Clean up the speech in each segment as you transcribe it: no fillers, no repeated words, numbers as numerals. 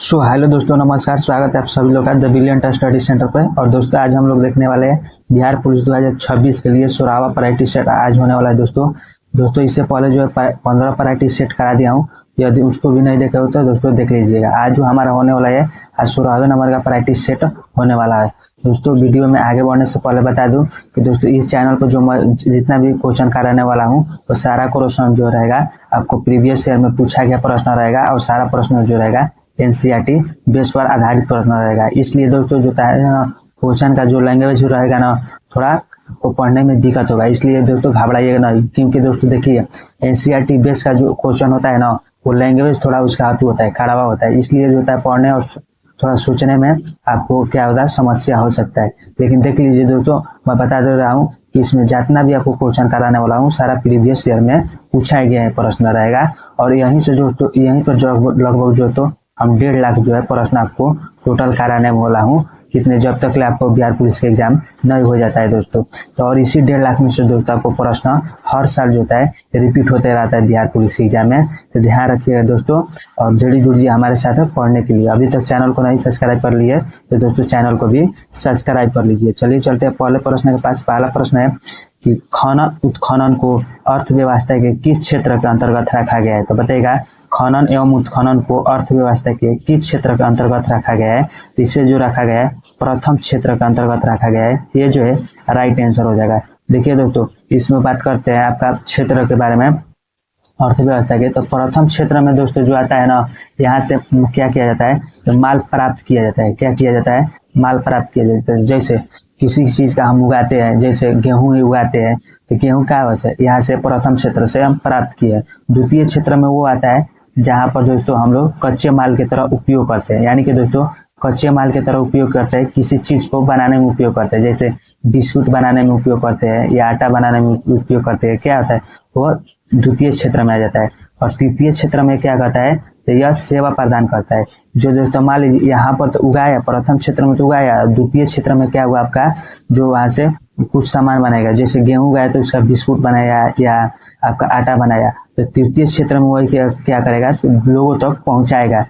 Hello दोस्तों, नमस्कार। स्वागत है आप सभी लोग का द ब्रिलियंट स्टडी सेंटर पे। और दोस्तों, आज हम लोग देखने वाले हैं बिहार पुलिस 2026 के लिए 16वां प्रैक्टिस सेट आज होने वाला है। दोस्तों इससे पहले जो है 15 प्रैक्टिस सेट करा दिया हूँ, यदि उसको भी नहीं देखे हो तो दोस्तों देख लीजिएगा। आज जो हमारा होने वाला है, आज 16वें नंबर का प्रैक्टिस सेट होने वाला है। दोस्तों वीडियो में आगे बढ़ने से पहले बता दूं कि दोस्तों इस चैनल पर जो मैं जितना भी क्वेश्चन कराने वाला हूं, तो सारा क्वेश्चन जो रहेगा आपको प्रीवियस ईयर में पूछा गया प्रश्न रहेगा, और सारा प्रश्न जो रहेगा एनसीईआरटी बेस पर आधारित प्रश्न रहेगा। इसलिए दोस्तों जो क्वेश्चन का जो लैंग्वेज रहेगा ना, थोड़ा आपको पढ़ने में दिक्कत होगा। इसलिए दोस्तों घबराइएगा ना, क्योंकि दोस्तों देखिए एनसीईआरटी बेस का जो क्वेश्चन होता है ना, वो लैंग्वेज थोड़ा उसका हाथू होता है, कड़वा होता है। इसलिए जो होता है पढ़ने और थोड़ा सोचने में आपको क्या होता है, समस्या हो सकता है। लेकिन देख लीजिए दोस्तों, मैं बता दे रहा हूँ कि इसमें जितना भी आपको क्वेश्चन कराने वाला हूँ, सारा प्रीवियस ईयर में पूछा गया है प्रश्न रहेगा। और यहीं से जो यहीं पर जो लगभग जो तो हम 1.5 लाख जो है प्रश्न आपको टोटल कराने वाला हूँ, कितने जब तक आपको बिहार पुलिस के एग्जाम नहीं हो जाता है दोस्तों। तो और इसी 1.5 लाख में से दोस्तों आपको प्रश्न हर साल जो होता है रिपीट होते रहता है बिहार पुलिस के एग्जाम में। तो ध्यान रखिएगा दोस्तों, और जल्दी जुड़िए हमारे साथ पढ़ने के लिए। अभी तक चैनल को नहीं सब्सक्राइब कर लिए तो दोस्तों चैनल को भी सब्सक्राइब कर लीजिए। चलिए चलते हैं पहले प्रश्न के पास। पहला प्रश्न है कि खनन उत्खनन को अर्थव्यवस्था के किस क्षेत्र के अंतर्गत रखा गया है। तो बताइएगा खनन एवं उत्खनन को अर्थव्यवस्था के किस क्षेत्र के अंतर्गत रखा गया है। तो इसे जो रखा गया है प्रथम क्षेत्र के अंतर्गत रखा गया है। ये जो है राइट आंसर हो जाएगा। देखिए दोस्तों, इसमें बात करते हैं आपका क्षेत्र के बारे में, अर्थव्यवस्था के। तो प्रथम क्षेत्र में दोस्तों जो आता है ना, यहाँ से क्या किया जाता है, तो माल प्राप्त किया जाता है। क्या किया जाता है, माल प्राप्त किया जाता है। जैसे किसी चीज का हम उगाते हैं, जैसे गेहूं ही उगाते हैं, तो गेहूं का वैसे यहाँ से प्रथम क्षेत्र से हम प्राप्त किए। द्वितीय क्षेत्र में वो आता है जहाँ पर दोस्तों हम लोग कच्चे माल की तरह उपयोग करते हैं, यानी कि दोस्तों कच्चे माल की तरह उपयोग करते हैं, किसी चीज को बनाने में उपयोग करते हैं, जैसे बिस्कुट बनाने में उपयोग करते हैं या आटा बनाने में उपयोग करते हैं। क्या होता है, वो द्वितीय क्षेत्र में आ जाता है। और तृतीय क्षेत्र में क्या करता है, तो यह सेवा प्रदान करता है। जो दोस्तों मान लीजिए यहाँ पर तो उगाया, प्रथम क्षेत्र में तो उगाया, द्वितीय क्षेत्र में क्या हुआ आपका, जो वहां से कुछ सामान बनाएगा, जैसे गेहूं उगाया तो उसका बिस्कुट बनाया या आपका आटा बनाया। तो तृतीय क्षेत्र में वही क्या करेगा, तो लोगों तक पहुंचाएगा,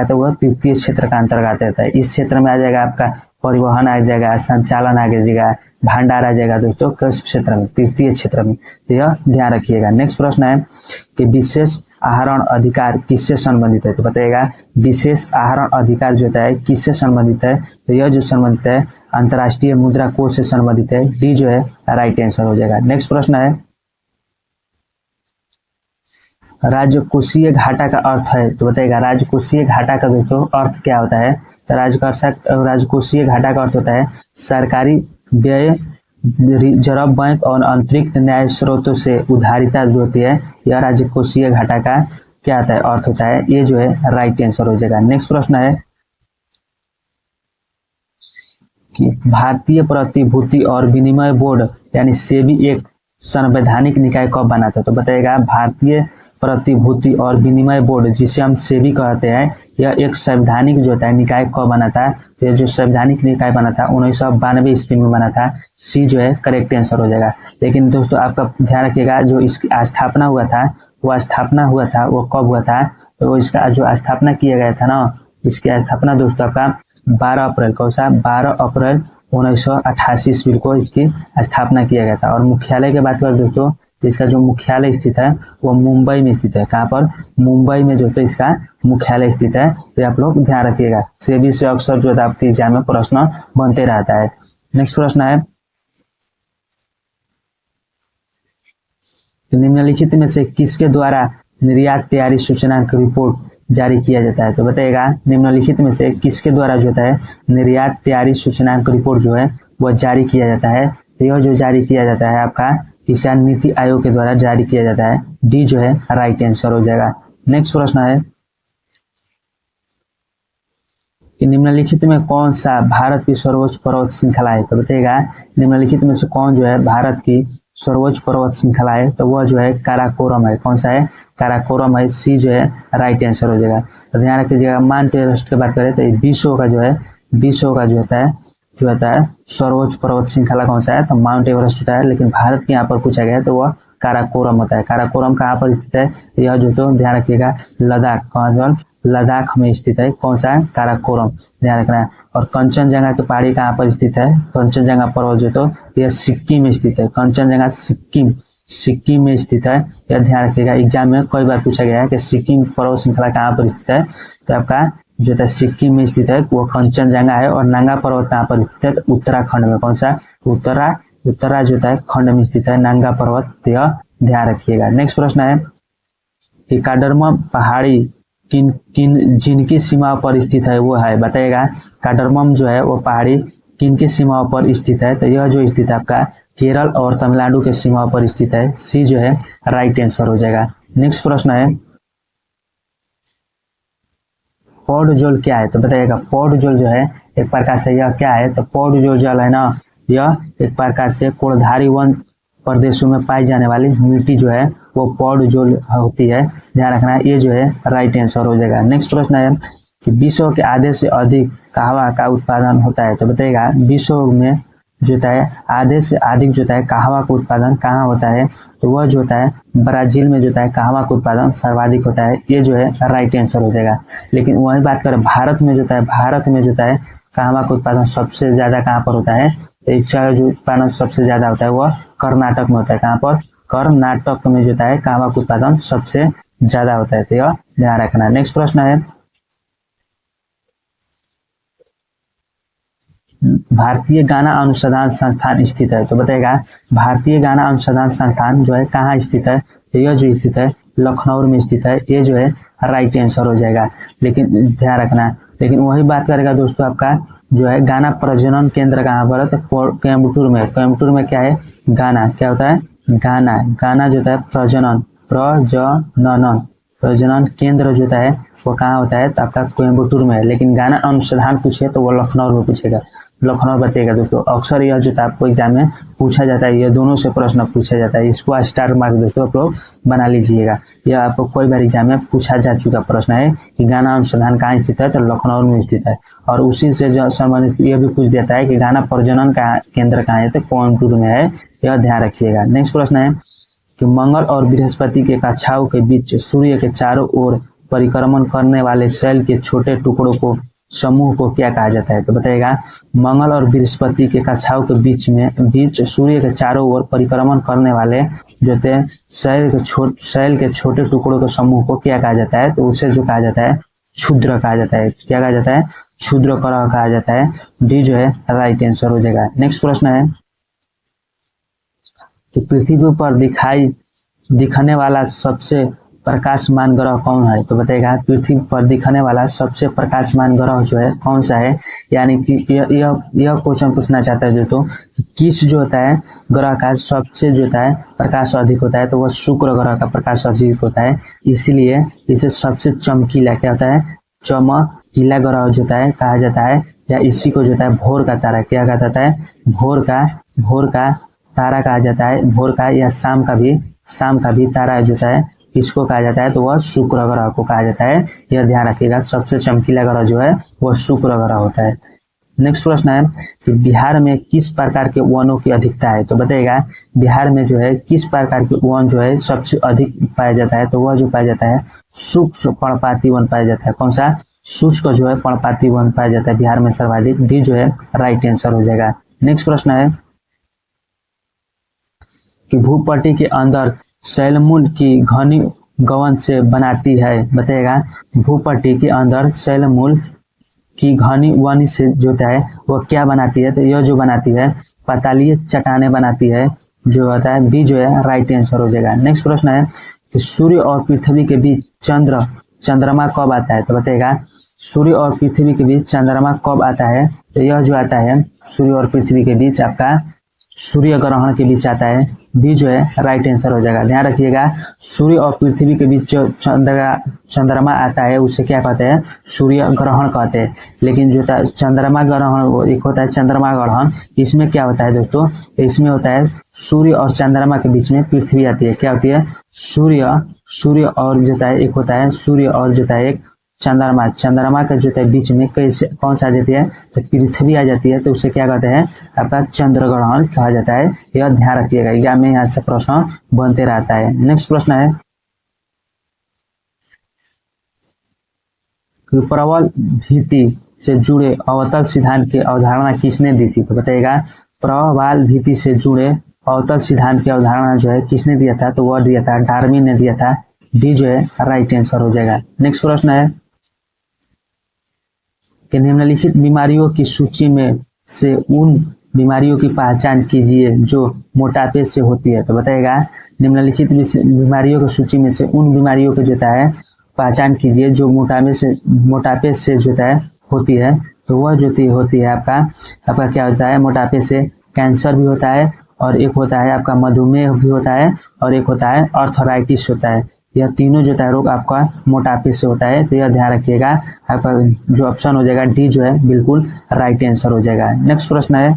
तो वह तृतीय क्षेत्र का अंतर्गत रहता है। इस क्षेत्र में आ जाएगा आपका परिवहन आ जाएगा, संचालन आ जाएगा, भंडार आ जाएगा दोस्तों किस क्षेत्र में, तृतीय क्षेत्र में। तो यह ध्यान रखिएगा। नेक्स्ट प्रश्न है कि विशेष आहरण अधिकार किससे संबंधित है। तो बताइएगा विशेष आहरण अधिकार जो होता है किससे संबंधित है। तो यह जो संबंधित है अंतर्राष्ट्रीय मुद्रा कोष से संबंधित है। डी जो है राइट आंसर हो जाएगा। नेक्स्ट प्रश्न है राजकोषीय घाटा का अर्थ है। तो बताइएगा राजकोषीय घाटा का दोस्तों अर्थ क्या होता है। तो राजकोषीय घाटा का अर्थ होता है सरकारी व्यय, रिजर्व बैंक और अतिरिक्त न्याय स्रोतों से उधारिता जो होती है, यह राजकोषीय घाटा का क्या होता है, अर्थ होता है। ये जो है राइट आंसर हो जाएगा। नेक्स्ट प्रश्न है कि भारतीय प्रतिभूति और विनिमय बोर्ड यानी सेबी एक संवैधानिक निकाय कब बना था। तो बताइएगा भारतीय प्रतिभूति और विनिमय बोर्ड, जिसे हम सेबी कहते हैं, यह एक संवैधानिक जो होता है निकाय कब बना था। तो जो संवैधानिक निकाय बना था 1992 ईस्वी में बना था। सी जो है करेक्ट आंसर हो जाएगा। लेकिन दोस्तों आपका ध्यान रखिएगा, जो इसकी स्थापना हुआ था वो कब हुआ था। तो इसका जो स्थापना किया गया था ना, इसकी स्थापना दोस्तों आपका 12 अप्रैल 1988 ईस्वी को इसकी स्थापना किया गया था। और मुख्यालय की बात करें दोस्तों, इसका जो मुख्यालय स्थित है वो मुंबई में स्थित है। कहाँ पर, मुंबई में जो तो इसका मुख्यालय स्थित है। तो आप लोग ध्यान रखिएगा, सेबी से अक्सर जो है आपके एग्जाम में प्रश्न बनते रहता है। नेक्स्ट प्रश्न है निम्नलिखित में से किसके द्वारा निर्यात तैयारी सूचनांक रिपोर्ट जारी किया जाता है। तो बताइएगा निम्नलिखित में से किसके द्वारा जो होता है निर्यात तैयारी सूचनांक रिपोर्ट जो है वह जारी किया जाता है। तो यह जो जारी किया जाता है आपका किसान नीति आयोग के द्वारा जारी किया जाता है। डी जो है राइट आंसर हो जाएगा। नेक्स्ट प्रश्न है कि निम्नलिखित में कौन सा भारत की सर्वोच्च पर्वत श्रृंखला है। तो बताइएगा निम्नलिखित में से कौन जो है भारत की सर्वोच्च पर्वत श्रृंखला है। तो वह जो है काराकोरम है। कौन सा है, काराकोरम है। सी जो है राइट आंसर हो जाएगा। तो ध्यान रखिएगा, माउंट एवरेस्ट की बात करें तो विश्व का जो होता है सर्वोच्च पर्वत श्रृंखला कौन सा है, तो माउंट एवरेस्ट होता है। लेकिन भारत के यहाँ पर पूछा गया है तो वह काराकोरम होता है। काराकोरम कहाँ पर स्थित है, यह जो तो ध्यान रखिएगा लद्दाख, कहाँ पर लद्दाख में स्थित है। कौन सा? काराकोरम, ध्यान रखना है। और कंचनजंगा की पहाड़ी कहाँ पर स्थित है? कंचनजंगा पर्वत जो तो यह सिक्किम में स्थित है। कंचनजंगा सिक्किम में स्थित है, यह ध्यान रखिएगा। एग्जाम में कई बार पूछा गया है कि सिक्किम पर्वत श्रृंखला कहाँ पर स्थित है, तो आपका जो है सिक्किम में स्थित है वो कंचनजंगा है। और नांगा पर्वत कहाँ पर स्थित है? तो उत्तराखंड में। कौन सा? उत्तरा जो है खंड में स्थित है नांगा पर्वत, यह ध्यान रखिएगा। नेक्स्ट प्रश्न है कि काडरमम पहाड़ी जिनकी सीमा पर स्थित है वो है, बताइएगा। काडरमम जो है वो पहाड़ी किन की सीमाओं पर स्थित है? तो यह जो स्थित है आपका केरल और तमिलनाडु के सीमा पर स्थित है। सी जो है राइट आंसर हो जाएगा। नेक्स्ट प्रश्न है पौडजोल क्या है? तो बताइएगा। पौडजोल जो है एक प्रकार से यह क्या है? तो पौडजोल जल है ना, यह एक प्रकार से कोड़धारी वन प्रदेशों में पाई जाने वाली मिट्टी जो है वो पौडजोल होती है, ध्यान रखना है। ये जो है राइट आंसर हो जाएगा। नेक्स्ट प्रश्न है कि विश्व के आधे से अधिक कहवा का उत्पादन होता है। तो बताइएगा विश्व में जो है आधे से अधिक जो है कहवा का उत्पादन कहाँ होता है? तो वह जो होता है ब्राजील में जो है कहवा का उत्पादन सर्वाधिक होता है। ये जो है राइट आंसर हो जाएगा। लेकिन वही बात करें भारत में जो है कहवा का उत्पादन सबसे ज्यादा कहाँ पर होता है? तो इसका जो उत्पादन सबसे ज्यादा होता है वह कर्नाटक में होता है। कहाँ पर? कर्नाटक में जो है कहवा का उत्पादन सबसे ज्यादा होता है, तो यह ध्यान रखना। नेक्स्ट प्रश्न है भारतीय गाना अनुसंधान संस्थान स्थित है। तो बताइएगा भारतीय गाना अनुसंधान संस्थान जो है कहाँ स्थित है? तो यह जो स्थित है लखनऊ में स्थित है। ये जो है राइट आंसर हो जाएगा। लेकिन ध्यान रखना, लेकिन वही बात करेगा दोस्तों आपका जो है गाना प्रजनन केंद्र कहाँ पर है? तो कोयम्बटूर में। कोयम्बटूर में क्या है? गाना क्या होता है? गाना जो है प्रजनन केंद्र जो है वो कहाँ होता है? तो आपका कोयम्बटूर में है। लेकिन गाना अनुसंधान पूछे तो वो लखनऊ में पूछेगा। लखनऊ बताइएगा दोस्तों। अक्सर यह जो है आपको एग्जाम में पूछा जाता है, ये दोनों से प्रश्न पूछा जाता है। इसको स्टार मार्क दोस्तों आप लोग बना लीजिएगा। यह आपको कोई बार एग्जाम में पूछा जा चुका प्रश्न है कि गाना अनुसंधान कहाँ स्थित है? तो लखनऊ में स्थित है। और उसी से संबंधित यह भी पूछ देता है कि गाना प्रजनन का केंद्र कहाँ है? तो कोयम्बटूर में है, यह ध्यान रखिएगा। नेक्स्ट प्रश्न है कि मंगल और बृहस्पति के कक्षाओं के बीच सूर्य के चारों ओर परिक्रमण करने वाले सेल के छोटे टुकड़ों को समूह को क्या कहा जाता है? तो बताइएगा मंगल और बृहस्पति के कक्षाओं के बीच सूर्य के चारों ओर परिक्रमण करने वाले जो थे सेल के छोटे टुकड़ों के समूह को क्या कहा जाता है? तो उसे जो कहा जाता है क्षुद्र कहा जाता है। क्या कहा जाता है? क्षुद्र ग्रह कहा जाता है। डी जो है राइट आंसर हो जाएगा। नेक्स्ट प्रश्न है कि पृथ्वी पर दिखने वाला सबसे प्रकाशमान ग्रह कौन है? तो बताइएगा पृथ्वी पर दिखने वाला सबसे प्रकाशमान ग्रह जो है कौन सा है? यानी कि यह क्वेश्चन पूछना चाहता है दोस्तों कि किस जो होता है ग्रह का सबसे जो होता है प्रकाश अधिक होता है? तो वह शुक्र ग्रह का प्रकाश अधिक होता है। इसीलिए इसे सबसे चमकीला क्या होता है? चमकीला ग्रह जो होता है कहा जाता है, या इसी को जो होता है भोर का तारा क्या कहा जाता है? भोर का तारा कहा जाता है। भोर का या शाम का भी तारा जो है किसको कहा जाता है? तो वह शुक्र ग्रह को कहा जाता है। यह ध्यान रखिएगा सबसे चमकीला ग्रह जो है वह शुक्र ग्रह होता है। नेक्स्ट प्रश्न है कि बिहार में किस प्रकार के वनों की अधिकता है? तो बताइएगा बिहार में जो है किस प्रकार के वन जो है सबसे अधिक पाया जाता है? तो वह जो पाया जाता है शुष्क पर्णपाती वन पाया जाता है। कौन सा? शुष्क जो है पर्णपाती वन पाया जाता है बिहार में सर्वाधिक। डी जो है राइट आंसर हो जाएगा। नेक्स्ट प्रश्न है कि भूपट्टी के अंदर सैलमूल की घनी गवन से बनाती है। बताइएगा भूपट्टी के अंदर सैलमूल की घनी वन से जो है वह क्या बनाती है? तो यह जो बनाती है पतालीय चट्टानें बनाती है, जो होता है बी जो है राइट आंसर हो जाएगा। नेक्स्ट प्रश्न है कि सूर्य और पृथ्वी के बीच चंद्रमा कब आता है? तो बताइएगा सूर्य और पृथ्वी के बीच चंद्रमा कब आता है? तो यह जो आता है सूर्य और पृथ्वी के बीच आपका सूर्य ग्रहण के बीच आता है। बी जो है राइट आंसर हो जाएगा। ध्यान रखिएगा सूर्य और पृथ्वी के बीच जो चंद्रमा आता है उसे क्या कहते हैं? सूर्य ग्रहण कहते हैं। लेकिन जो चंद्रमा ग्रहण एक होता है चंद्रमा ग्रहण, इसमें क्या होता है दोस्तों? इसमें होता है सूर्य और चंद्रमा के बीच में पृथ्वी आती है। क्या होती है? सूर्य और जो है एक होता है सूर्य और जो है एक चंद्रमा के जो है बीच में कैसे कौन सा आ जाती है? तो पृथ्वी आ जाती है। तो उसे क्या कहते हैं? आपका चंद्र ग्रहण कहा जाता है। यह ध्यान रखिएगा, एग्जाम में यहाँ से प्रश्न बनते रहता है। नेक्स्ट प्रश्न है कि प्रबल भीति से जुड़े अवतल सिद्धांत की अवधारणा किसने दी थी? तो बताइएगा प्रबल भीति से जुड़े अवतल सिद्धांत की अवधारणा जो है किसने दिया था? तो वह दिया था डार्विन ने दिया था। डी जो है राइट आंसर हो जाएगा। नेक्स्ट प्रश्न है कि निम्नलिखित बीमारियों की सूची में से उन बीमारियों की पहचान कीजिए जो मोटापे से होती है। तो बताइएगा निम्नलिखित बीमारियों की सूची में से उन बीमारियों को जो है पहचान कीजिए जो मोटापे से जो है होती है। तो वह जो होती है आपका क्या होता है? मोटापे से कैंसर भी होता है, और एक होता है आपका मधुमेह भी होता है, और एक होता है आर्थराइटिस होता है। यह तीनों जो है रोग आपका मोटापे से होता है। तो यह ध्यान रखिएगा, आपका जो ऑप्शन हो जाएगा डी जो है बिल्कुल राइट आंसर हो जाएगा। नेक्स्ट प्रश्न है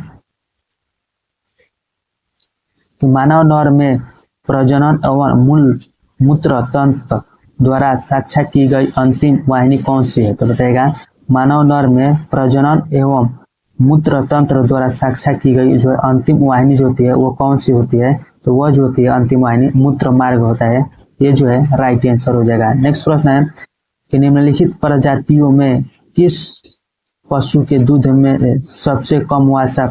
कि मानव नर में प्रजनन एवं मूत्र तंत्र द्वारा साक्षा की गई अंतिम वाहिनी कौन सी है? तो बताइएगा मानव नर में प्रजनन एवं मूत्र तंत्र द्वारा साक्षा की गई जो अंतिम वाहिनी जो होती है वो कौन सी होती है? तो वह जो होती है अंतिम वाहिनी मूत्र मार्ग होता है। ये जो है राइट आंसर हो जाएगा। नेक्स्ट प्रश्न है कि निम्नलिखित प्रजातियों में किस पशु के दूध में सबसे कम वसा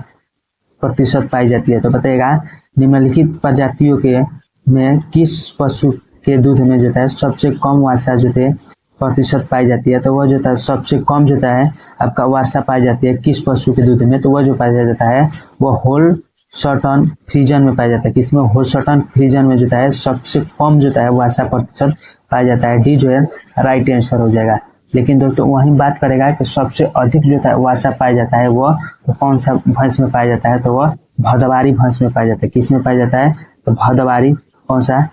प्रतिशत पाई जाती है? तो बताइएगा निम्नलिखित प्रजातियों के में किस पशु के दूध में जो है सबसे कम वसा जो है प्रतिशत पाई जाती है? तो वह जो है सबसे कम जो है आपका वसा पाई जाती है किस पशु के दूध में? तो वह जो पाया जाता है वह होल्स्टाइन फ्रीजन में पाया जाता है। किसमें? होल्स्टाइन फ्रीजन में जो है सबसे कम जो है वसा प्रतिशत पाया जाता है। डी जो है राइट आंसर हो जाएगा। लेकिन दोस्तों वही बात करेगा कि सबसे अधिक जो है वसा पाया जाता है वह तो कौन सा भैंस में पाया जाता है? तो वह भदवारी भैंस में पाया जाता है। किस में पाया जाता है? तो भदवारी, कौन सा?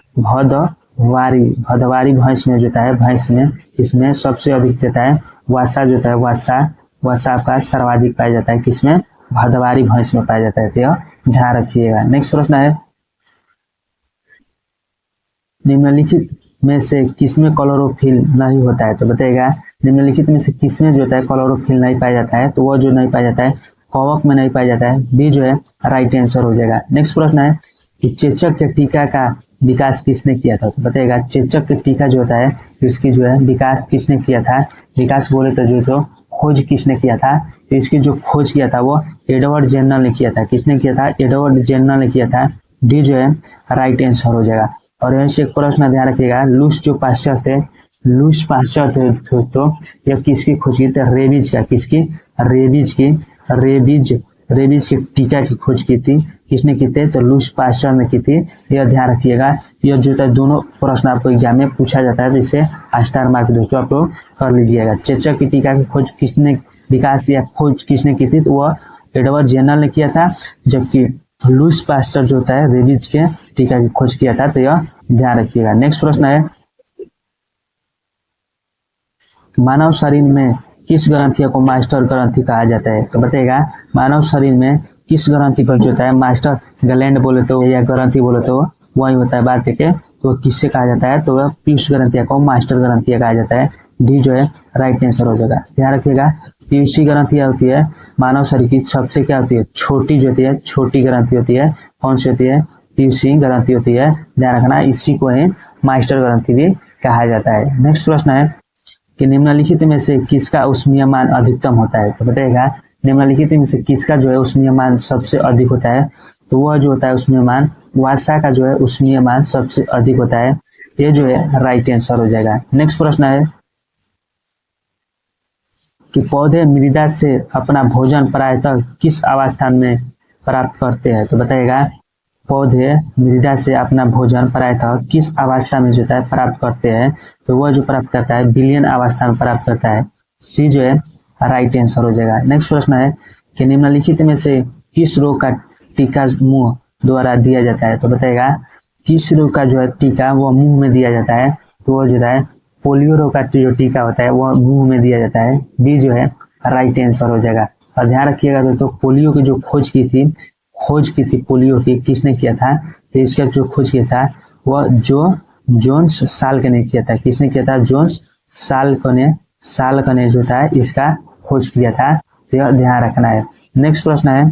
भदवारी भैंस में जो है भैंस में इसमें सबसे अधिक जो है वसा जो है वसा आपका सर्वाधिक पाया जाता है। किसमें? भदवारी भैंस में पाया जाता है। तो ध्यान रखिएगा। नेक्स्ट प्रश्न है निम्नलिखित में से किसमें क्लोरोफिल नहीं होता है? तो बताइएगा निम्नलिखित में से किसमें जो है क्लोरोफिल नहीं पाया जाता है? तो वह जो नहीं पाया जाता है कवक में नहीं पाया जाता है। बी जो है राइट आंसर हो जाएगा। नेक्स्ट प्रश्न है कि चेचक के टीका का विकास किसने किया था? तो बताइएगा चेचक के टीका जो होता है इसकी जो है विकास किसने किया था? विकास बोले तो जो खोज किसने किया था? तो इसकी जो खोज किया था वो एडवर्ड जेन्नर ने किया था। किसने किया था? एडवर्ड जेन्नर ने किया था। डी जो है राइट आंसर हो जाएगा। और यहीं से एक प्रश्न ध्यान रखिएगा, लुईस पास्चर थे तो यह किसकी खोज की थी? रेबीज का। किसकी? रेबीज के टीका की खोज की थी। किसने की थी? तो लुईस पास्चर ने की थी। यह ध्यान रखिएगा। यह जो है दोनों प्रश्न आपको एग्जाम में पूछा जाता है, तो इसे स्टार मार्क दोस्तों आप लोग कर लीजिएगा। चेचक की टीका की खोज किसने विकास या खोज किसने की थी? तो वह एडवर्ड जेन्नर ने किया था, जबकि लुईस पास्चर जो होता है रेबीज के टीका की खोज किया था। तो यह ध्यान रखिएगा। नेक्स्ट प्रश्न है मानव शरीर में किस ग्रंथि को मास्टर ग्रंथि कहा जाता है? तो बताइएगा मानव शरीर में किस ग्रंथि को जो होता है मास्टर ग्लैंड बोले तो या ग्रंथि बोले तो वही होता है बात के। तो किससे कहा जाता है? तो पीयूष ग्रंथि को मास्टर ग्रंथि कहा जाता है। डी जो है राइट आंसर हो जाएगा। ध्यान रखिएगा पीयूषी ग्रंथि होती है मानव शरीर की सबसे क्या होती है? छोटी जो होती है, छोटी ग्रंथि होती है। कौन सी होती है? पीयूषी ग्रंथि होती है। ध्यान रखना, इसी को ही मास्टर ग्रंथि भी कहा जाता है। नेक्स्ट प्रश्न है कि निम्नलिखित में से किसका उष्मीयमान अधिकतम होता है? तो बताइएगा निम्नलिखित में से किसका जो है उष्मीयमान सबसे अधिक होता है? तो वह जो होता है उष्मीयमान वसा का जो है उष्मीयमान सबसे अधिक होता है। ये जो है राइट आंसर हो जाएगा। नेक्स्ट प्रश्न है कि पौधे मृदा से अपना भोजन प्रायतः किस अवस्था में प्राप्त करते हैं? तो बताइएगा पौधे मृदा से अपना भोजन प्रायतः किस अवस्था में जो है प्राप्त करते हैं? तो वह जो प्राप्त करता है विलियन अवस्था में प्राप्त करता है। सी जो है राइट आंसर हो जाएगा। नेक्स्ट प्रश्न है कि निम्नलिखित में से किस रोग का टीका मुंह द्वारा दिया जाता है? तो बताइएगा किस रोग का जो है टीका वो मुंह में दिया जाता है? तो वह जो है पोलियो रोग का जो टीका होता है वह मुंह में दिया जाता है। बी जो है राइट आंसर हो जाएगा। और ध्यान रखिएगा दोस्तों पोलियो की जो खोज की थी पोलियो की किसने किया था? तो इसका जो खोज किया था वह जोन्स साल्क ने किया था। किसने किया था? जोन्स साल्क ने जो था इसका खोज किया था। तो यह ध्यान रखना है। नेक्स्ट प्रश्न है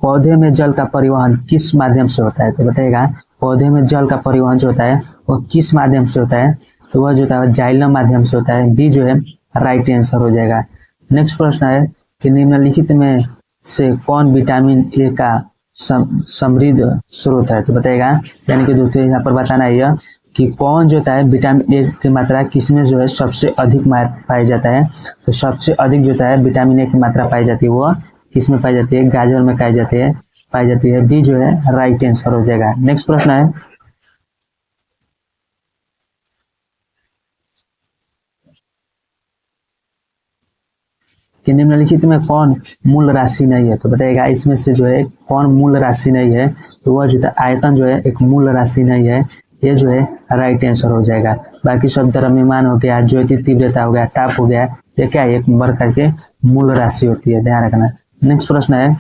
पौधे में जल का परिवहन किस माध्यम से होता है? तो बताइएगा पौधे में जल का परिवहन जो होता है वो किस माध्यम से होता है? तो वह जो है जाइलम माध्यम से होता है। बी जो है राइट आंसर हो जाएगा। नेक्स्ट प्रश्न है कि निम्नलिखित में से कौन विटामिन ए का समृद्ध स्रोत है, तो बताएगा। यानी कि दोस्तों यहाँ पर बताना है कि कौन जो है विटामिन ए की मात्रा किसमें जो है सबसे अधिक पाई जाता है। तो सबसे अधिक जो है विटामिन ए की मात्रा पाई जाती है वो किसमें पाई जाती है, गाजर में पाई जाती है। बी जो है राइट आंसर हो जाएगा। नेक्स्ट प्रश्न है कि निम्नलिखित में कौन मूल राशि नहीं है, तो बताइएगा इसमें से जो है कौन मूल राशि नहीं है। तो वह जो है आयतन जो है एक मूल राशि नहीं है, ये जो है राइट आंसर हो जाएगा। बाकी सब द्रव्यमान हो गया, ज्योति तीव्रता हो गया, ताप हो गया, ये क्या है एक प्रकार के मूल राशि होती है, ध्यान रखना। नेक्स्ट प्रश्न है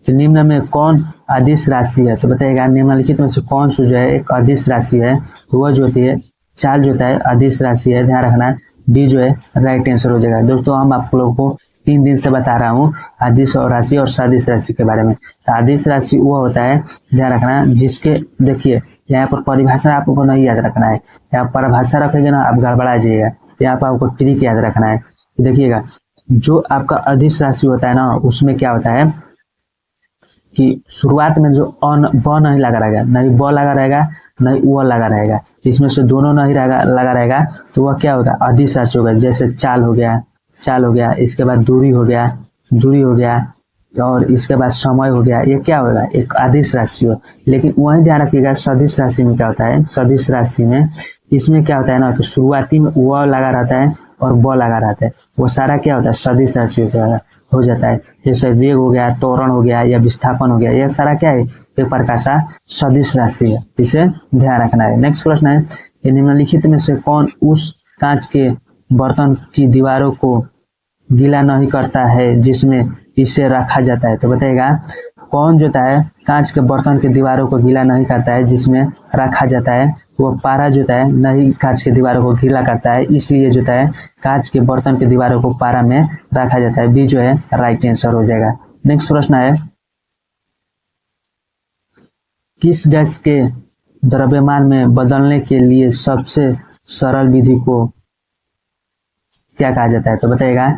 कि निम्न में कौन अदिश राशि है, तो बताइएगा निम्नलिखित में से कौन सा जो है एक अदिश राशि है। तो वह जो होती है चाल जो होता है अदिश राशि है, ध्यान रखना। बी जो है राइट आंसर हो जाएगा। दोस्तों हम आप लोगों को 3 दिन से बता रहा हूँ अदिश और राशि और सदिश राशि के बारे में। तो अदिश राशि वो होता है, ध्यान रखना, जिसके देखिए यहाँ पर परिभाषा आपको नहीं याद रखना है। यहाँ परिभाषा रखेंगे ना आप गड़बड़ा जाइएगा। यहाँ पर आपको ट्रिक याद रखना है। देखिएगा जो आपका अदिश राशि होता है ना उसमें क्या होता है कि शुरुआत में जो ब नहीं लगा रहेगा, नहीं ब लगा रहेगा, नहीं व लगा रहेगा, इसमें से दोनों नहीं लगा रहेगा, तो वह क्या होगा अदिश राशि होगा। जैसे चाल हो गया, इसके बाद दूरी हो गया और इसके बाद समय हो गया, ये क्या होगा एक अदिश राशि हो। लेकिन वही ध्यान रखिएगा सदिश राशि में क्या होता है, सदिश राशि में इसमें क्या होता है ना कि शुरुआती में व लगा रहता है और ब लगा रहता है, वो सारा क्या होता है सदिश राशि हो जाता है। जैसे वेग हो गया, त्वरण हो गया या विस्थापन हो गया, यह सारा क्या है एक प्रकार का सदिश राशि है, इसे ध्यान रखना है। नेक्स्ट प्रश्न है कि निम्नलिखित में से कौन उस कांच के बर्तन की दीवारों को गीला नहीं करता है जिसमें इसे रखा जाता है, तो बताइएगा कौन जो है कांच के बर्तन के दीवारों को गीला नहीं करता है जिसमें रखा जाता है। वो पारा जो है नहीं कांच के दीवारों को गीला करता है, इसलिए जो है कांच के बर्तन के दीवारों को पारा में रखा जाता है। बी जो है राइट आंसर हो जाएगा। नेक्स्ट प्रश्न है किस गैस के द्रव्यमान में बदलने के लिए सबसे सरल विधि को क्या कहा जाता है, तो बताइएगा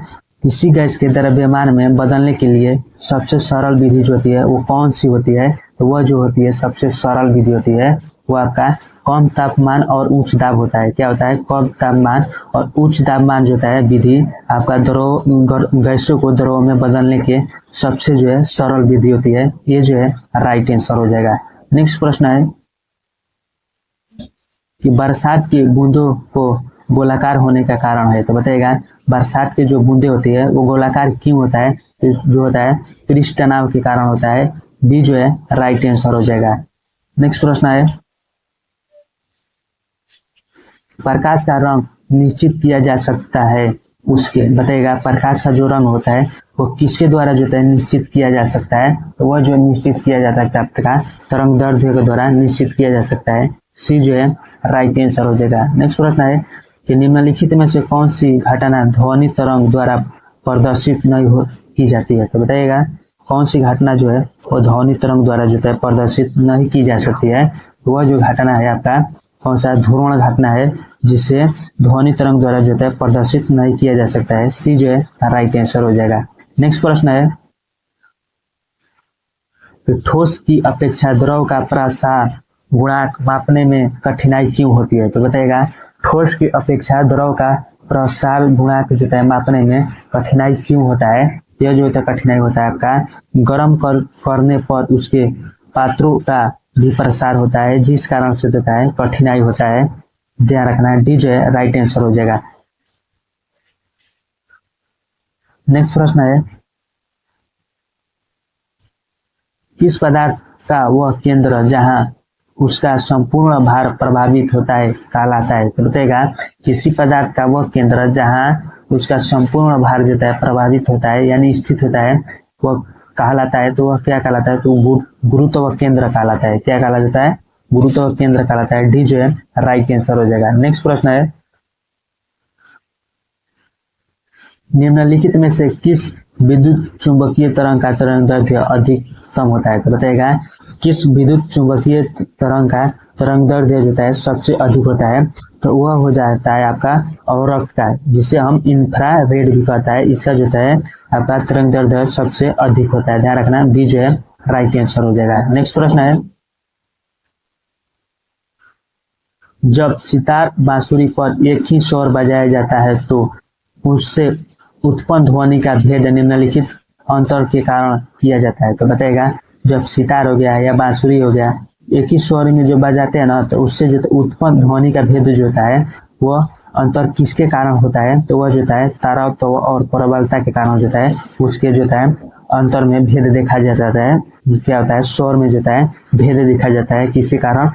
किसी गैस के द्रव्यमान में बदलने के लिए सबसे सरल विधि जो होती है वो कौन सी होती है। तो वह जो होती है सबसे सरल विधि होती है वो आपका कम तापमान और उच्च दाब होता है। क्या होता है कम तापमान और उच्च तापमान जो होता है विधि आपका गैसों को द्रव में बदलने के सबसे जो है सरल विधि होती है, ये जो है राइट आंसर हो जाएगा। नेक्स्ट प्रश्न है कि बरसात की बूंदों को गोलाकार होने का कारण है, तो बताइएगा बरसात की जो बूंदे होती है वो गोलाकार क्यों होता है, जो होता है पृष्ठ तनाव के कारण होता है। बी जो है राइट आंसर हो जाएगा। नेक्स्ट प्रश्न है प्रकाश का रंग निश्चित किया जा सकता है उसके, बताइएगा प्रकाश का जो रंग होता है वो किसके द्वारा जो है निश्चित किया जा सकता है, तो वह जो निश्चित किया जाता है आपका तरंग दैर्ध्य के द्वारा निश्चित किया जा सकता है। सी जो है राइट आंसर हो जाएगा। नेक्स्ट प्रश्न है कि निम्नलिखित में से कौन सी घटना ध्वनि तरंग द्वारा प्रदर्शित नहीं की जाती है, तो बताइएगा कौन सी घटना जो है वो ध्वनि तरंग द्वारा जो है प्रदर्शित नहीं की जा सकती है। वह जो घटना है आपका कौन सा ध्रुवण घटना है जिसे ध्वनि तरंग द्वारा जो है प्रदर्शित नहीं किया जा सकता है। सी जो है राइट आंसर हो जाएगा। नेक्स्ट प्रश्न है ठोस की अपेक्षा द्रव का प्रसार गुणांक मापने में कठिनाई क्यों होती है, तो बताइएगा ठोस की अपेक्षा द्रव का प्रसार गुणांक जो है मापने में कठिनाई क्यों होता है। यह जो होता है कठिनाई होता है आपका गर्म करने पर उसके पात्रों का भी प्रसार होता है, जिस कारण से होता है कठिनाई होता है, ध्यान रखना है। डी जो है राइट आंसर हो जाएगा। नेक्स्ट प्रश्न है किस पदार्थ का वह केंद्र जहां उसका संपूर्ण भार प्रभावित होता है कहलाता है, तो बताइएगा किसी पदार्थ का वह केंद्र जहां उसका संपूर्ण भार जो है प्रभावित होता है यानी स्थित होता है वह कहलाता है, तो वह क्या कहलाता है, तो गुरुत्व केंद्र कहलाता है। क्या कहला जाता है गुरुत्व केंद्र कहलाता है। डी जो है राइट आंसर हो जाएगा। नेक्स्ट प्रश्न है निम्नलिखित में से किस विद्युत चुंबकीय तरंग का तरंग दैर्ध्य अधिकतम होता है, तो बताइएगा किस विद्युत चुंबकीय तरंग का तरंग दैर्ध्य जो होता है सबसे अधिक होता है, तो वह हो जाता है आपका अवरक्त का, जिसे हम इंफ्रारेड भी कहता है। इसका जो होता है आपका तरंग दैर्ध्य सबसे अधिक होता है। ध्यान रखना, बी जो है राइट आंसर हो जाएगा। नेक्स्ट प्रश्न है, जब सितार बांसुरी पर एक ही स्वर बजाया जाता है तो उससे उत्पन्न ध्वनि का भेद निम्नलिखित अंतर के कारण किया जाता है। तो बताएगा, जब सितार हो गया या बांसुरी हो गया, एक ही स्वर में जो बजाते हैं ना, तो उससे जो उत्पन्न ध्वनि का भेद जो होता है वह अंतर किसके कारण होता है? तो वह जो होता है तारतम्य और प्रबलता के कारण जो होता है, उसके जो होता है अंतर में भेद देखा जाता है। क्या होता है? स्वर में जो होता है भेद देखा जाता है, किसके कारण?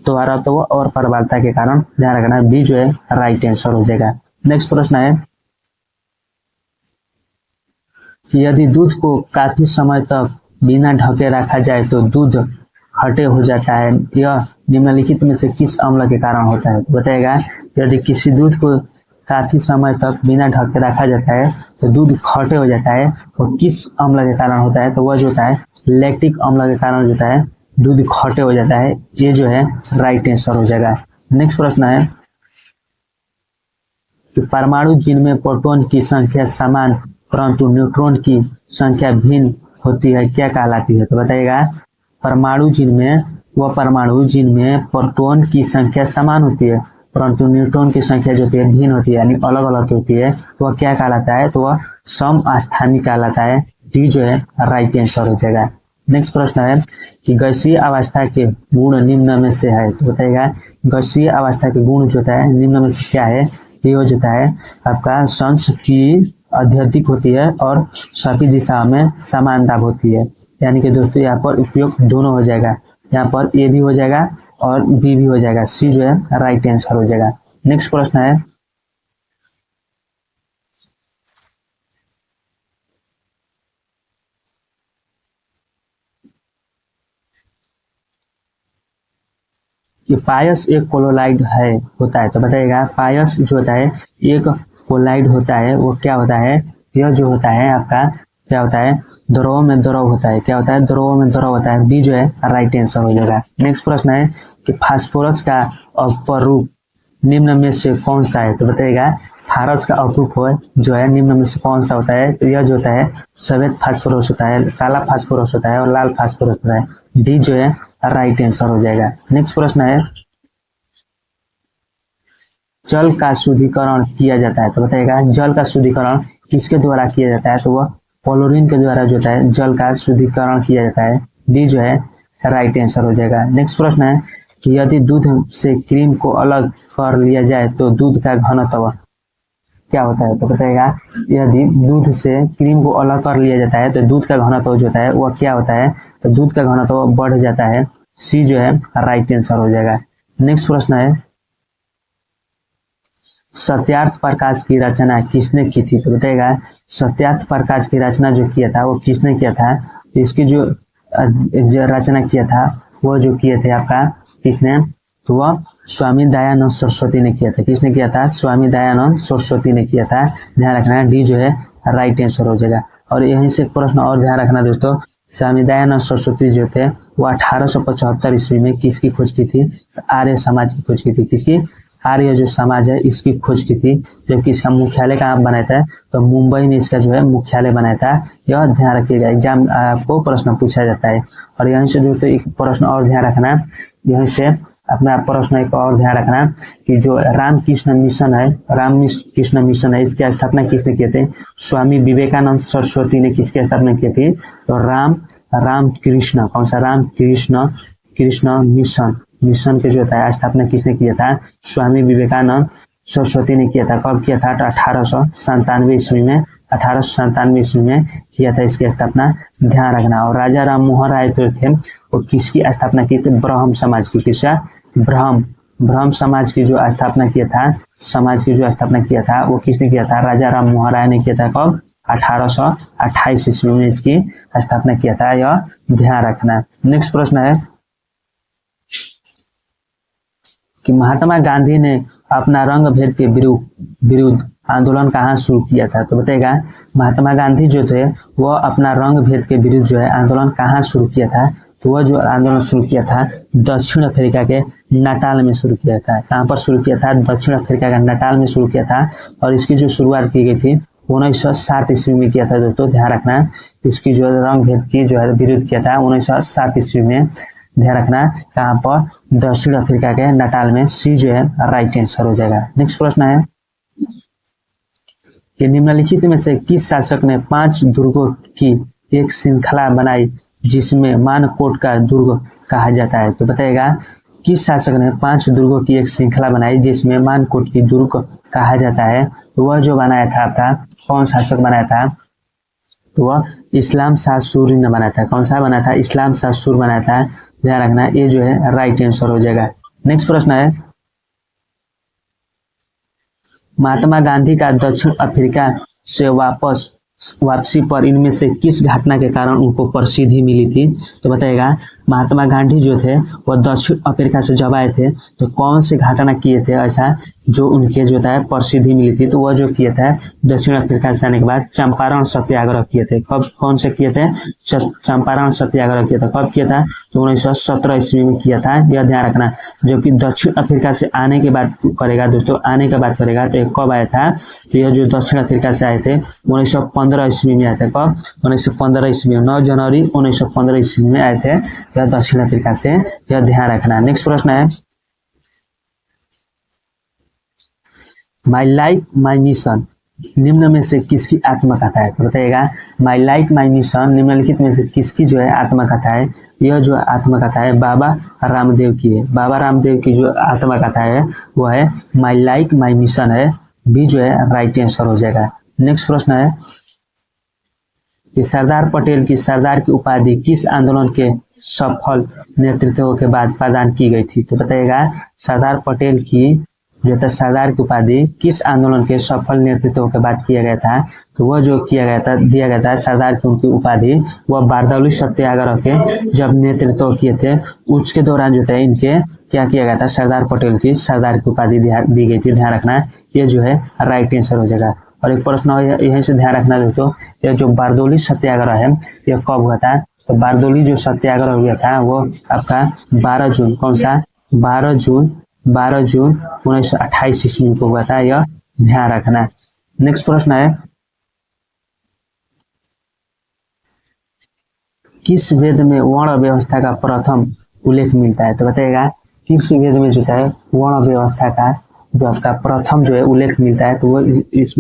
तारतम्य और प्रबलता के कारण। ध्यान रखना, बी जो है राइट आंसर हो जाएगा। नेक्स्ट प्रश्न है कि यदि दूध को काफी समय तक बिना ढके रखा जाए तो दूध खट्टे हो जाता है, यह निम्नलिखित में से किस अम्ल के कारण होता है? तो बताएगा, यदि किसी दूध को काफी समय तक बिना ढके रखा जाता है तो दूध खट्टे हो जाता है, और किस अम्ल के कारण होता है? तो वह जो होता है लैक्टिक अम्ल के कारण जो होता है दूध खट्टे हो जाता है। ये जो है राइट आंसर हो जाएगा। नेक्स्ट प्रश्न है कि परमाणु जिनमें प्रोटॉन की संख्या समान परंतु न्यूट्रॉन की संख्या भिन्न होती है क्या कहलाती है? तो बताइएगा, परमाणु जिनमें प्रोटॉन की संख्या समान होती है परंतु न्यूट्रॉन की संख्या जो होती है भिन्न होती है, यानी अलग अलग होती है, वह क्या कहलाता है? तो वह समस्थानिक कहलाता है। डी जो है राइट आंसर हो जाएगा। नेक्स्ट प्रश्न है कि गैसीय अवस्था के गुण निम्न में से है। तो बताइएगा, गैसीय अवस्था के गुण जो होता है निम्न में से क्या है? ये हो जाता है आपका संस की अत्यधिक होती है और सभी दिशा में समान दाब होती है। यानी कि दोस्तों यहाँ पर उपयोग दोनों हो जाएगा, यहाँ पर ए भी हो जाएगा और बी भी हो जाएगा। सी जो है राइट आंसर हो जाएगा। नेक्स्ट प्रश्न है कि पायस एक कोलोलाइड है होता है। तो बताइएगा, पायस जो होता है एक कोलाइड होता है, वो क्या होता है? यह जो होता है आपका क्या होता है? द्रव में द्रव होता है। क्या होता है? द्रव में द्रव होता है। बी जो है राइट आंसर हो जाएगा। नेक्स्ट प्रश्न है कि फास्फोरस का अपरूप निम्न में से कौन सा है? तो बताइएगा, फारस का अपरूप जो है निम्न में से कौन सा होता है? तो यह जो होता है सफेद फास्फोरस होता है, काला फास्फोरस होता है और लाल फास्फोरस होता है। डी जो है राइट आंसर हो जाएगा। नेक्स्ट प्रश्न है, जल का शुद्धिकरण किया जाता है। तो बताइएगा, जल का शुद्धिकरण किसके द्वारा किया जाता है? तो वह क्लोरीन के द्वारा जो है जल का शुद्धिकरण किया जाता है। डी जो है राइट आंसर हो जाएगा। नेक्स्ट प्रश्न है कि यदि दूध से क्रीम को अलग कर लिया जाए तो दूध का घनत्व क्या होता है? तो बताइएगा, यदि दूध से क्रीम को अलग कर लिया जाता है तो दूध का घनत्व जो होता है वह क्या होता है? तो दूध का घनत्व बढ़ जाता है। सी जो है राइट आंसर हो जाएगा। नेक्स्ट प्रश्न है, सत्यार्थ प्रकाश की रचना किसने की थी? तो बताइएगा, सत्यार्थ प्रकाश की रचना जो किया था वो किसने किया था? इसकी जो रचना किया था वो जो किए थे आपका किसने? तो वह स्वामी दयानंद सरस्वती ने किया था। किसने किया था? स्वामी दयानंद सरस्वती ने किया था। ध्यान रखना, डी जो है राइट आंसर हो जाएगा। और यहीं से प्रश्न और ध्यान रखना दोस्तों, स्वामी दयानंद सरस्वती जो थे वो 1875 ईस्वी में किसकी खोज की थी? तो आर्य समाज की खोज की थी। किसकी? आर्य जो समाज है इसकी खोज की थी। जबकि इसका मुख्यालय कहाँ बनाया था? तो मुंबई में इसका जो है मुख्यालय बनाया था। यह ध्यान रखिएगा, एग्जाम आपको प्रश्न पूछा जाता है। और यहीं से दोस्तों एक प्रश्न और ध्यान रखना, यहीं से अपना प्रश्न एक और ध्यान रखना कि जो रामकृष्ण मिशन है इसकी स्थापना किसने किए थे? स्वामी विवेकानंद सरस्वती ने किसकी स्थापना की थी? तो रामकृष्ण कौन सा? कृष्ण मिशन के जो था स्थापना किसने किया था? स्वामी विवेकानंद सरस्वती ने किया था। कब किया था? तो 1897 ईस्वी में 1897 ईस्वी में किया था इसकी स्थापना। ध्यान रखना। और राजा राम मोहन राय जो थे वो किसकी स्थापना की थी? ब्रह्म समाज की। किसका? ब्रह्म समाज की जो स्थापना किया था वो किसने किया था? राजा राम मोहन राय ने किया था। कब? 1828 ईस्वी में इसकी स्थापना किया था। यह ध्यान रखना। नेक्स्ट प्रश्न है कि महात्मा गांधी ने अपना रंग भेद के विरुद्ध आंदोलन कहाँ शुरू किया था? तो बताइएगा, महात्मा गांधी जो थे वह अपना रंग भेद के विरुद्ध जो है आंदोलन कहाँ शुरू किया था? तो वह जो आंदोलन शुरू किया था दक्षिण अफ्रीका के नाटाल में शुरू किया था। कहाँ पर शुरू किया था? दक्षिण अफ्रीका का नाटाल में शुरू किया था और इसकी जो शुरुआत की गई थी 1907 ईस्वी में किया था दोस्तों, ध्यान रखना। इसकी जो रंग भेद की जो है विरोध किया था 1907 ईस्वी में, ध्यान रखना। कहाँ पर? दक्षिण अफ्रीका के नाटाल में। सी जो है राइट आंसर हो जाएगा। नेक्स्ट प्रश्न है कि निम्नलिखित में से किस शासक ने 5 दुर्गों की एक श्रृंखला बनाई जिसमें मानकोट का दुर्ग कहा जाता है? तो बताइएगा किस शासक ने 5 दुर्गों की एक श्रृंखला बनाई जिसमें मानकोट की दुर्ग कहा जाता है? तो वह जो बनाया था आपका, कौन शासक बनाया था? तो वह इस्लाम शाह सूरी ने बनाया था। कौन सा बनाया था? इस्लाम शाह सूर बनाया था। ध्यान रखना, ये जो है राइट आंसर हो जाएगा। नेक्स्ट प्रश्न है महात्मा गांधी का दक्षिण अफ्रीका से वापसी पर इनमें से किस घटना के कारण उनको प्रसिद्धि मिली थी? तो बताइएगा महात्मा गांधी जो थे वह दक्षिण अफ्रीका से जब आए थे तो कौन से घटना किए थे ऐसा जो उनके जो था प्रसिद्धि मिली थी? तो वह जो किए थे दक्षिण अफ्रीका से आने के बाद चंपारण सत्याग्रह किए थे। कब, कौन से किए थे? चंपारण सत्याग्रह किया था। कब किया था? तो 1917 ईस्वी में किया था, यह ध्यान रखना। जबकि दक्षिण अफ्रीका से आने के बाद करेगा दोस्तों, आने के बाद करेगा तो कब आया था? तो यह जो दक्षिण अफ्रीका से आए थे 1915 ईस्वी में आए थे। कब? 1915 ईस्वी में, 9 जनवरी 1915 ईस्वी में आए थे यह दक्षिण अफ्रीका से, यह ध्यान रखना। नेक्स्ट प्रश्न है माई लाइफ माई मिशन निम्न में से किसकी आत्मकथा है? बताइएगा माई लाइफ माई मिशन निम्नलिखित में से किसकी जो है आत्मकथा है? यह जो आत्मकथा है बाबा रामदेव की है। बाबा रामदेव की जो आत्मकथा है वह है माई लाइफ माई मिशन है। बी जो है राइट आंसर हो जाएगा। नेक्स्ट प्रश्न है कि सरदार पटेल की सरदार की उपाधि किस आंदोलन के सफल नेतृत्व के बाद प्रदान की गई थी? तो बताइएगा सरदार पटेल की जो था सरदार की उपाधि किस आंदोलन के सफल नेतृत्व के बाद किया गया था? तो वह जो किया गया था, दिया गया था सरदार की उनकी उपाधि वह बारदौली सत्याग्रह के जब नेतृत्व किए थे उसके दौरान जो था इनके क्या किया गया था? सरदार पटेल की सरदार की उपाधि दी गई थी। ध्यान रखना, ये जो है राइट आंसर हो जाएगा। और एक प्रश्न यहीं से ध्यान रखना दोस्तों, यह जो बारदौली सत्याग्रह है यह कब हुआ था? तो बारदौली जो सत्याग्रह हुआ था वो आपका 12 जून, कौन सा? 12 जून 1928 ईस्वी को हुआ था, यह ध्यान रखना। नेक्स्ट प्रश्न है किस वेद में वर्ण व्यवस्था का प्रथम उल्लेख मिलता है? तो बताइएगा किस वेद में जो है वर्ण व्यवस्था का जो आपका प्रथम जो है उल्लेख मिलता है? तो वो इस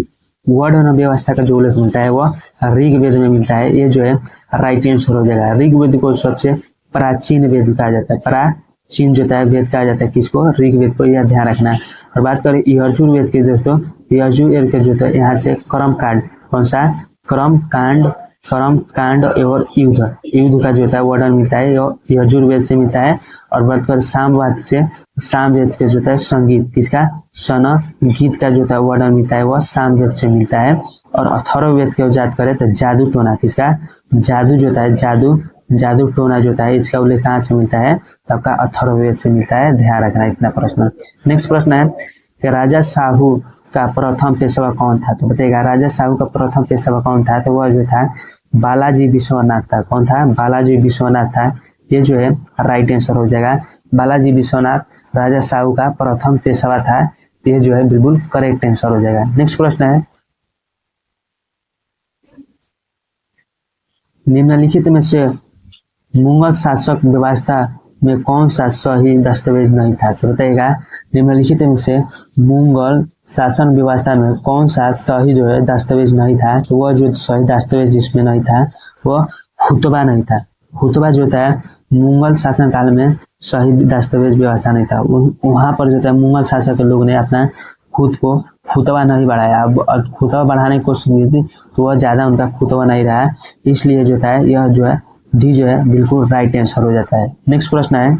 वर्ण व्यवस्था का जो उल्लेख मिलता है वह ऋग्वेद में मिलता है। ये जो है राइट आंसर हो जाएगा। ऋग्वेद को सबसे प्राचीन वेद कहा जाता है। प्राचीन जो है वेद कहा जाता है किसको? ऋग्वेद को, यह ध्यान रखना। और बात करें यजुर्वेद की दोस्तों, यजुर्वेद के जो है यहाँ से कर्म कांड, कौन सा? कर्म कांड और युद्ध का जो है वर्णन मिलता है यजुर्वेद से मिलता है। और बात करें सामवेद के जो है संगीत किसका? गीत का जो है वर्णन मिलता है वह सामवेद से मिलता है। और अथर्ववेद की बात करें तो जादू टोना किसका? जादू जो है जादू टोना जो है इसका उल्लेख कहाँ से मिलता है? तो आपका अथर्ववेद से मिलता है। ध्यान रखना इतना प्रश्न। नेक्स्ट प्रश्न है कि राजा साहू का प्रथम पेशवा कौन था? तो बताइएगा राजा साहू का प्रथम पेशवा कौन था? तो वह जो था बालाजी विश्वनाथ था। कौन था? बालाजी विश्वनाथ था। ये जो है राइट आंसर हो जाएगा। बालाजी विश्वनाथ राजा साहू का प्रथम पेशवा था। ये जो है बिल्कुल करेक्ट आंसर हो जाएगा। नेक्स्ट प्रश्न है निम्नलिखित में से मुगल शासक व्यवस्था में कौन सा सही दस्तावेज नहीं था? तो बताइएगा निम्नलिखित में से मुगल शासन व्यवस्था में कौन सा सही जो है दस्तावेज नहीं था? तो वह जो सही दस्तावेज जिसमें नहीं था वह खुतबा नहीं था। खुतबा जो था मुगल शासन काल में सही दस्तावेज व्यवस्था नहीं था। वहां पर जो था मुगल शासक के लोग ने अपना खुद को खुतबा नहीं बढ़ाया। अब खुतबा बढ़ाने की कोशिश की थी तो वह ज्यादा उनका खुतबा नहीं रहा, इसलिए जो था यह जो है डी जो है बिल्कुल राइट आंसर हो जाता है। नेक्स्ट प्रश्न है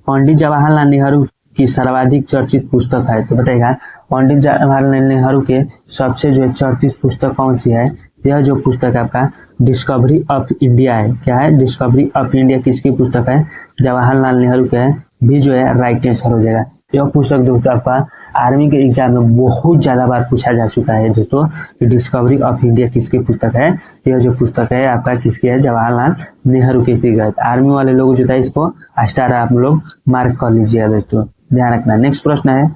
पंडित जवाहरलाल नेहरू की सर्वाधिक चर्चित पुस्तक है? तो बताइएगा पंडित जवाहरलाल नेहरू के सबसे जो है चर्चित पुस्तक कौन सी है? यह जो पुस्तक आपका डिस्कवरी ऑफ इंडिया है। क्या है? डिस्कवरी ऑफ इंडिया किसकी पुस्तक है? जवाहरलाल नेहरू के है। भी जो है राइट आंसर हो जाएगा। यह पुस्तक दोस्तों आपका आर्मी के एग्जाम में बहुत ज्यादा बार पूछा जा चुका है दोस्तों कि डिस्कवरी ऑफ इंडिया किसकी पुस्तक है। यह जो पुस्तक है आपका किसकी है, जवाहरलाल नेहरू की दी गई। आर्मी वाले लोग जो है इसको स्टार आप लोग मार्क कर लीजिएगा दोस्तों, ध्यान रखना। नेक्स्ट प्रश्न है,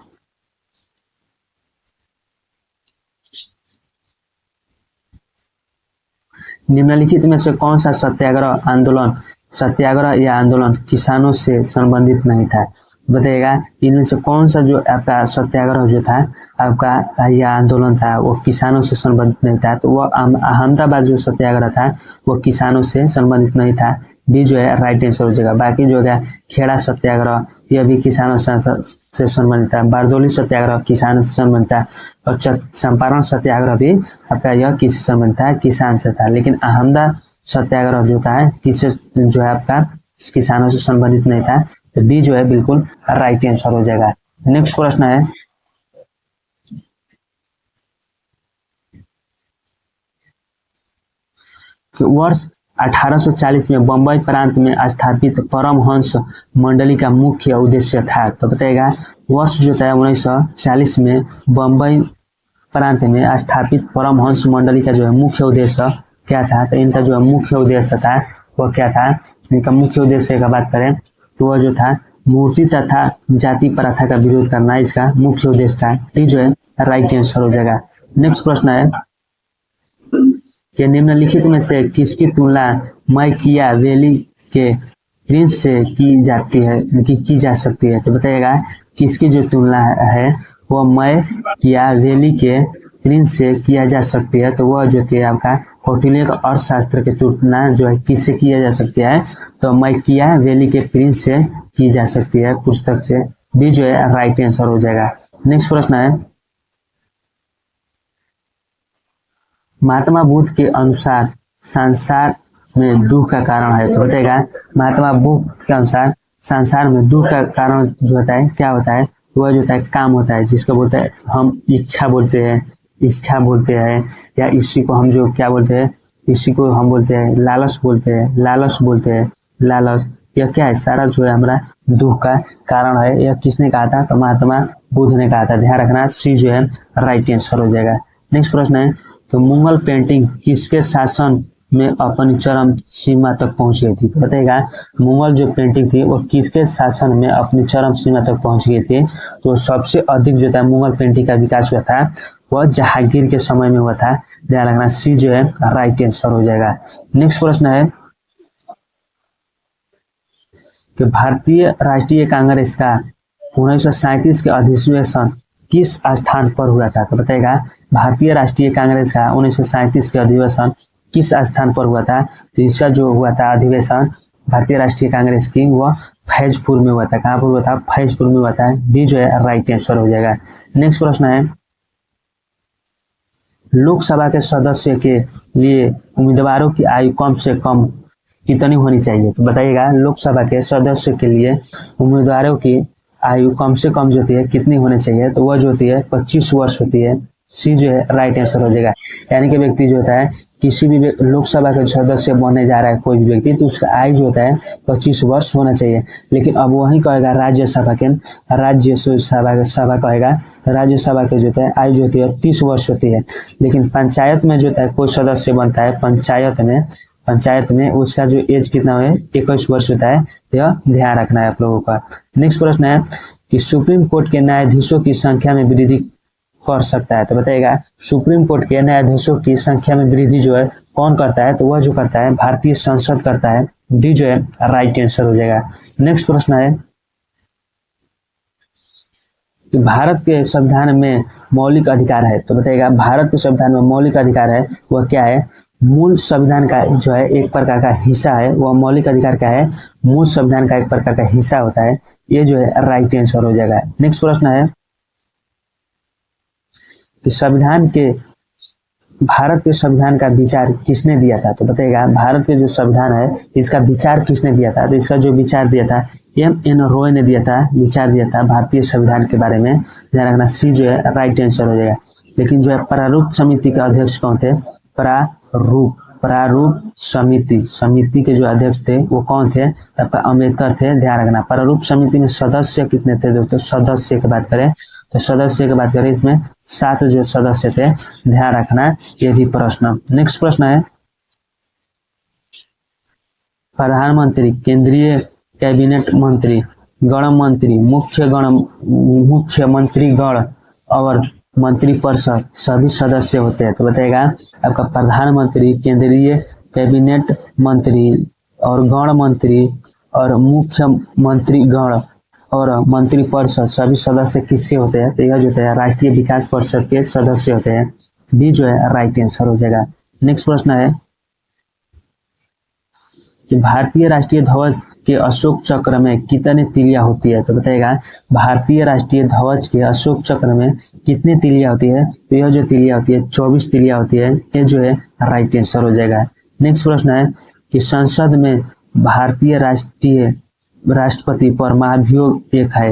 निम्नलिखित में से कौन सा सत्याग्रह या आंदोलन किसानों से संबंधित नहीं था। बताइएगा इनमें से कौन सा जो आपका सत्याग्रह जो था आपका या आंदोलन था वो किसानों से संबंधित नहीं था। तो वह अहमदाबाद जो सत्याग्रह था वो किसानों से संबंधित नहीं था, बी जो है राइट आंसर हो जाएगा। बाकी जो है खेड़ा सत्याग्रह यह भी किसानों से संबंधित था, बारदोली सत्याग्रह किसानों से संबंधित था, और चंपारण सत्याग्रह भी आपका यह किससे संबंधित था, किसान से था। लेकिन अहमदाबाद सत्याग्रह जो था किससे जो है आपका किसानों से संबंधित नहीं था, तो बी जो है बिल्कुल राइट आंसर हो जाएगा। नेक्स्ट प्रश्न है, कि वर्ष 1840 में बंबई प्रांत में स्थापित परमहंस मंडली का मुख्य उद्देश्य था। तो बताइएगा वर्ष जो था 1940 में बंबई प्रांत में स्थापित परमहंस मंडली का जो है मुख्य उद्देश्य क्या था। तो इनका जो मुख्य उद्देश्य था वह क्या था, इनका मुख्य उद्देश्य का बात करें तो वह जो था मूर्ति तथा जाति प्रथा का विरोध करना इसका मुख्य उद्देश्य था। डी जो है राइट आंसर हो जाएगा। नेक्स्ट प्रश्न है कि निम्नलिखित में से किसकी तुलना मैकियावेली के प्रिंस से की जा सकती है। तो बताइएगा किसकी जो तुलना है वह मैकियावेली के प्रिंस से किया जा सकती है। तो वह जो थी आपका कौटिल्य का अर्थशास्त्र की तुलना जो है किससे किया जा सकती है, तो मैकियावेली के प्रिंस से की जा सकती है पुस्तक से, बी जो है राइट आंसर हो जाएगा। नेक्स्ट प्रश्न है, महात्मा बुद्ध के अनुसार संसार में दुख का कारण है। तो बताइएगा महात्मा बुद्ध के अनुसार संसार में दुख का कारण जो होता है क्या होता है, वह जो होता है काम होता है, जिसको बोलते हैं हम इच्छा बोलते हैं, या इसी को हम जो क्या बोलते हैं, इसी को हम बोलते हैं लालच बोलते हैं। लालच यह क्या है, सारा जो है हमारा दुख का कारण है। यह किसने कहा था, तो महात्मा बुद्ध ने कहा था। ध्यान रखना सी जो है राइट आंसर हो जाएगा। नेक्स्ट प्रश्न है, तो मुगल पेंटिंग किसके शासन में अपनी चरम सीमा तक पहुंच गई थी। तो बताइएगा मुगल जो पेंटिंग थी वो किसके शासन में अपनी चरम सीमा तक पहुंच गई थी। तो सबसे अधिक जो था मुगल पेंटिंग का विकास हुआ था वह जहांगीर के समय में हुआ था। ध्यान रखना सी जो है राइट आंसर हो जाएगा। नेक्स्ट प्रश्न है कि भारतीय राष्ट्रीय कांग्रेस का 1937 के अधिवेशन किस स्थान पर हुआ था। तो बताइएगा भारतीय राष्ट्रीय कांग्रेस का 1937 के अधिवेशन किस स्थान पर हुआ था। तो इसका जो हुआ था अधिवेशन भारतीय राष्ट्रीय कांग्रेस की वह फैजपुर में हुआ था। कहाँ पर हुआ था, फैजपुर में हुआ था, बी जो है राइट आंसर हो जाएगा। नेक्स्ट प्रश्न है, लोकसभा के सदस्य के लिए उम्मीदवारों की आयु कम से कम कितनी होनी चाहिए। तो बताइएगा लोकसभा के सदस्य के लिए उम्मीदवारों की आयु कम से कम जो होती है कितनी होनी चाहिए, तो वह जो होती है 25 वर्ष होती है, सी जो है राइट आंसर हो जाएगा। यानी कि व्यक्ति जो होता है किसी भी लोकसभा का सदस्य बनने जा रहा है कोई भी व्यक्ति, तो उसका आयु जो होता है 25 वर्ष होना चाहिए। लेकिन अब वही कहेगा राज्यसभा कहेगा राज्यसभा के जो है आयु जो होती है 30 वर्ष होती है। लेकिन पंचायत में जो है कोई सदस्य बनता है पंचायत में उसका जो एज कितना है 21 वर्ष होता है। यह ध्यान रखना है आप लोगों का। नेक्स्ट प्रश्न है कि सुप्रीम कोर्ट के न्यायाधीशों की संख्या में वृद्धि कर सकता है। तो बताइएगा सुप्रीम कोर्ट के न्यायाधीशों की संख्या में वृद्धि जो है कौन करता है, तो वह जो करता है भारतीय संसद करता है, डी जो है राइट आंसर हो जाएगा। नेक्स्ट प्रश्न है कि भारत के संविधान में मौलिक अधिकार है। तो बताइएगा भारत के संविधान में मौलिक अधिकार है वह क्या है, मूल संविधान का जो है एक प्रकार का हिस्सा है, वह मौलिक अधिकार का है, मूल संविधान का एक प्रकार का हिस्सा होता है, ये जो है राइट आंसर हो जाएगा। नेक्स्ट प्रश्न है कि भारत के संविधान का विचार किसने दिया था। तो बताइएगा भारत के जो संविधान है इसका विचार किसने दिया था। तो इसका जो विचार दिया था M.N. रॉय ने विचार दिया था भारतीय संविधान के बारे में। ध्यान रखना सी जो है राइट आंसर हो जाएगा। लेकिन जो है प्रारूप समिति के अध्यक्ष कौन थे, प्रारूप समिति, समिति के जो अध्यक्ष थे वो कौन थे? तो आपका अम्बेडकर थे, ध्यान रखना। प्रारूप समिति में सदस्य कितने थे दोस्तों? सदस्य की बात करें तो सदस्य की बात करें इसमें 7 जो सदस्य थे, ध्यान रखना ये भी प्रश्न। नेक्स्ट प्रश्न है प्रधानमंत्री, केंद्रीय कैबिनेट मंत्री, गण मंत्री, मुख्य मंत्री गण और मंत्रिपरिषद सभी सदस्य होते हैं। तो बताएगा आपका प्रधानमंत्री, केंद्रीय कैबिनेट मंत्री और गण मंत्री और मुख्य मंत्री गण और मंत्रिपरिषद सभी सदस्य किसके होते हैं? तो यह जो है राष्ट्रीय विकास परिषद के सदस्य होते हैं। बी जो है राइट आंसर हो जाएगा। नेक्स्ट प्रश्न है कि भारतीय राष्ट्रीय ध्वज के अशोक चक्र में कितने तिलियां होती है? तो बताएगा भारतीय राष्ट्रीय ध्वज के अशोक चक्र में कितनी तिलियां होती है? तो यह जो तिलियां होती है 24 तिलियां होती है। ये जो है राइट आंसर हो जाएगा। नेक्स्ट प्रश्न है कि संसद में भारतीय राष्ट्रपति पर महाभियोग एक है।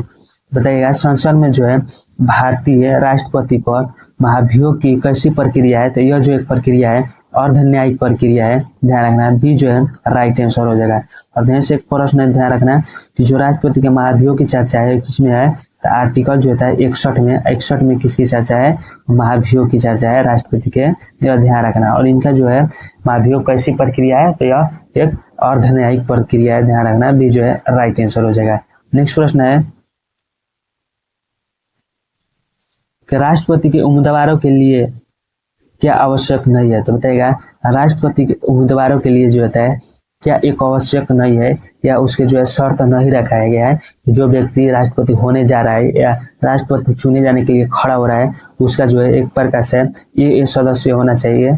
बताइएगा संसद में जो है भारतीय राष्ट्रपति पर महाभियोग की कैसी प्रक्रिया है? तो यह जो एक प्रक्रिया है अर्ध न्यायिक प्रक्रिया है, ध्यान रखना। बी जो है राइट आंसर हो जाएगा। और ध्यान से एक प्रश्न है, ध्यान रखना कि जो राष्ट्रपति के महाभियोग की चर्चा है किसमें है? तो आर्टिकल जो होता है 61 में किसकी चर्चा है? महाभियोग की चर्चा है राष्ट्रपति के, यह ध्यान रखना। और इनका जो है महाभियोग कैसी प्रक्रिया है? तो यह एक अर्ध न्यायिक प्रक्रिया है, ध्यान रखना। बी जो है राइट आंसर हो जाएगा। नेक्स्ट प्रश्न है कि राष्ट्रपति के उम्मीदवारों के लिए क्या आवश्यक नहीं है? तो बताइएगा राष्ट्रपति के उम्मीदवारों के लिए जो होता है क्या एक आवश्यक नहीं है या उसके जो है शर्त नहीं रखाया गया है? जो व्यक्ति राष्ट्रपति होने जा रहा है या राष्ट्रपति चुने जाने के लिए खड़ा हो रहा है उसका जो है एक प्रकार से ये सदस्य होना चाहिए,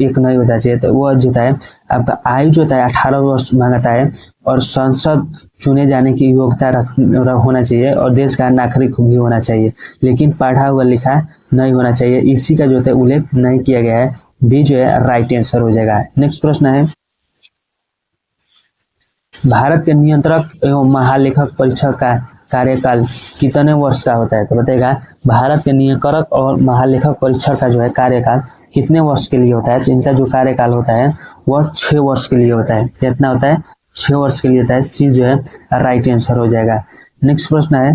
एक नहीं होता चाहिए। तो वह जो है आपका आयु जो होता है 18 वर्ष मांगता है और संसद चुने जाने की योग्यता होना चाहिए और देश का नागरिक भी होना चाहिए, लेकिन पढ़ा हुआ लिखा नहीं होना चाहिए। इसी का जो है उल्लेख नहीं किया गया है। बी जो है राइट आंसर हो जाएगा। नेक्स्ट प्रश्न है भारत के नियंत्रक एवं महालेखक परीक्षक का कार्यकाल कितने वर्ष का होता है? तो बताएगा भारत के नियंत्रक और महालेखक परीक्षक का जो है कार्यकाल कितने वर्ष के लिए होता है? तो इनका जो कार्यकाल होता है वह 6 वर्ष के लिए होता है। कितना होता है? 6 वर्ष के लिए होता है। सी जो है राइट आंसर हो जाएगा। नेक्स्ट प्रश्न है